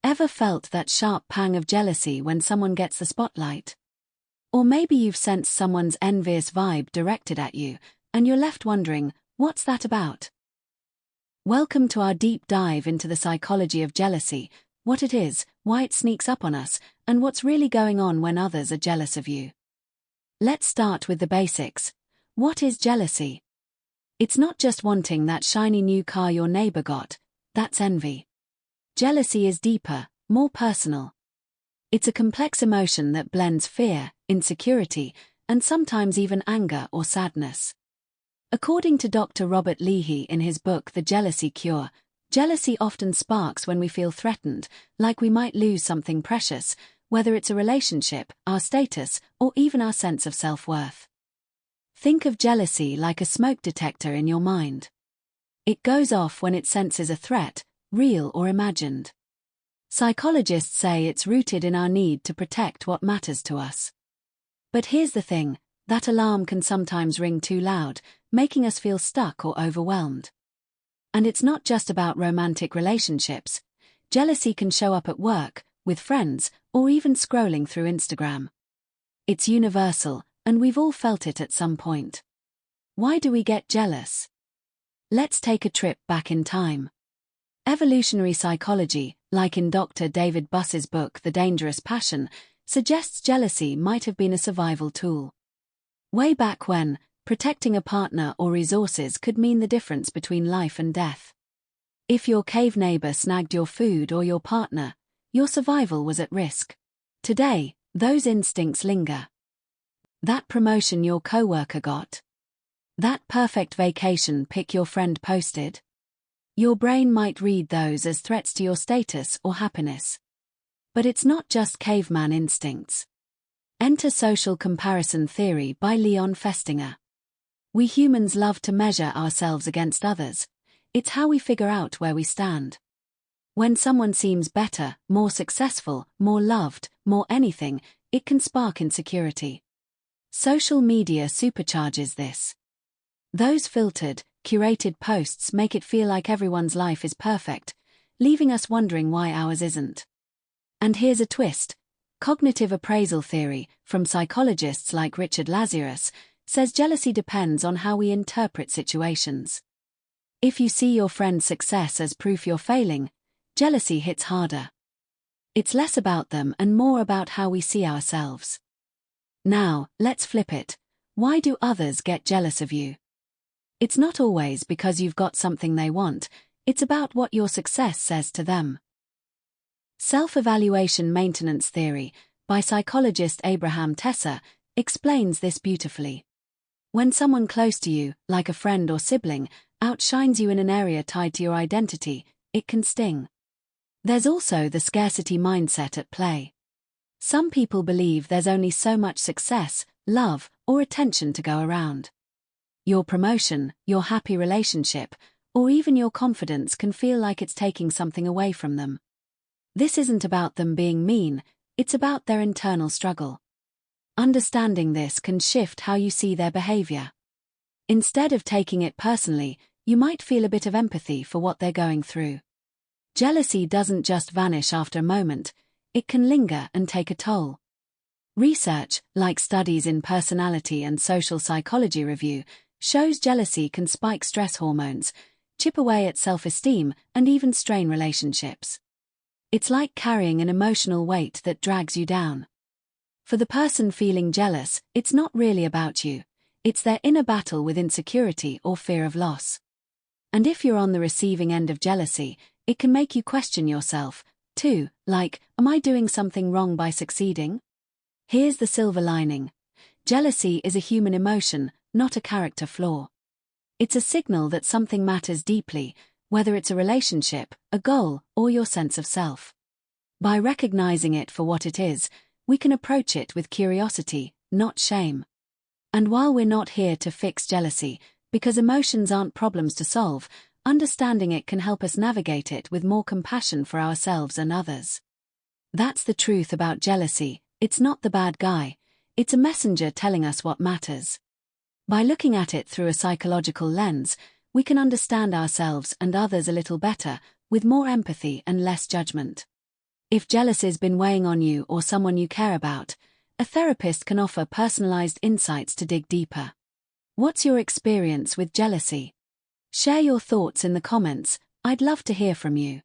Ever felt that sharp pang of jealousy when someone gets the spotlight? Or maybe you've sensed someone's envious vibe directed at you, and you're left wondering, what's that about? Welcome to our deep dive into the psychology of jealousy, what it is, why it sneaks up on us, and what's really going on when others are jealous of you. Let's start with the basics. What is jealousy? It's not just wanting that shiny new car your neighbor got, that's envy. Jealousy is deeper, more personal. It's a complex emotion that blends fear, insecurity, and sometimes even anger or sadness. According to Dr. Robert Leahy in his book The Jealousy Cure, jealousy often sparks when we feel threatened, like we might lose something precious, whether it's a relationship, our status, or even our sense of self-worth. Think of jealousy like a smoke detector in your mind. It goes off when it senses a threat, real or imagined. Psychologists say it's rooted in our need to protect what matters to us. But here's the thing, that alarm can sometimes ring too loud, making us feel stuck or overwhelmed. And it's not just about romantic relationships. Jealousy can show up at work, with friends, or even scrolling through Instagram. It's universal, and we've all felt it at some point. Why do we get jealous? Let's take a trip back in time. Evolutionary psychology, like in Dr. David Buss's book The Dangerous Passion, suggests jealousy might have been a survival tool. Way back when, protecting a partner or resources could mean the difference between life and death. If your cave neighbor snagged your food or your partner, your survival was at risk. Today, those instincts linger. That promotion your coworker got? That perfect vacation pic your friend posted? Your brain might read those as threats to your status or happiness. But it's not just caveman instincts. Enter social comparison theory by Leon Festinger. We humans love to measure ourselves against others. It's how we figure out where we stand. When someone seems better, more successful, more loved, more anything, it can spark insecurity. Social media supercharges this. Those filtered, curated posts make it feel like everyone's life is perfect, leaving us wondering why ours isn't. And here's a twist. Cognitive appraisal theory, from psychologists like Richard Lazarus, says jealousy depends on how we interpret situations. If you see your friend's success as proof you're failing, jealousy hits harder. It's less about them and more about how we see ourselves. Now, let's flip it. Why do others get jealous of you? It's not always because you've got something they want, it's about what your success says to them. Self-evaluation maintenance theory, by psychologist Abraham Tesser, explains this beautifully. When someone close to you, like a friend or sibling, outshines you in an area tied to your identity, it can sting. There's also the scarcity mindset at play. Some people believe there's only so much success, love, or attention to go around. Your promotion, your happy relationship, or even your confidence can feel like it's taking something away from them. This isn't about them being mean, it's about their internal struggle. Understanding this can shift how you see their behavior. Instead of taking it personally, you might feel a bit of empathy for what they're going through. Jealousy doesn't just vanish after a moment, it can linger and take a toll. Research, like studies in personality and social psychology review, shows jealousy can spike stress hormones, chip away at self-esteem, and even strain relationships. It's like carrying an emotional weight that drags you down. For the person feeling jealous, it's not really about you. It's their inner battle with insecurity or fear of loss. And if you're on the receiving end of jealousy, it can make you question yourself, too, like, am I doing something wrong by succeeding? Here's the silver lining. Jealousy is a human emotion, not a character flaw. It's a signal that something matters deeply, whether it's a relationship, a goal, or your sense of self. By recognizing it for what it is, we can approach it with curiosity, not shame. And while we're not here to fix jealousy, because emotions aren't problems to solve, understanding it can help us navigate it with more compassion for ourselves and others. That's the truth about jealousy. It's not the bad guy. It's a messenger telling us what matters. By looking at it through a psychological lens, we can understand ourselves and others a little better, with more empathy and less judgment. If jealousy's been weighing on you or someone you care about, a therapist can offer personalized insights to dig deeper. What's your experience with jealousy? Share your thoughts in the comments, I'd love to hear from you.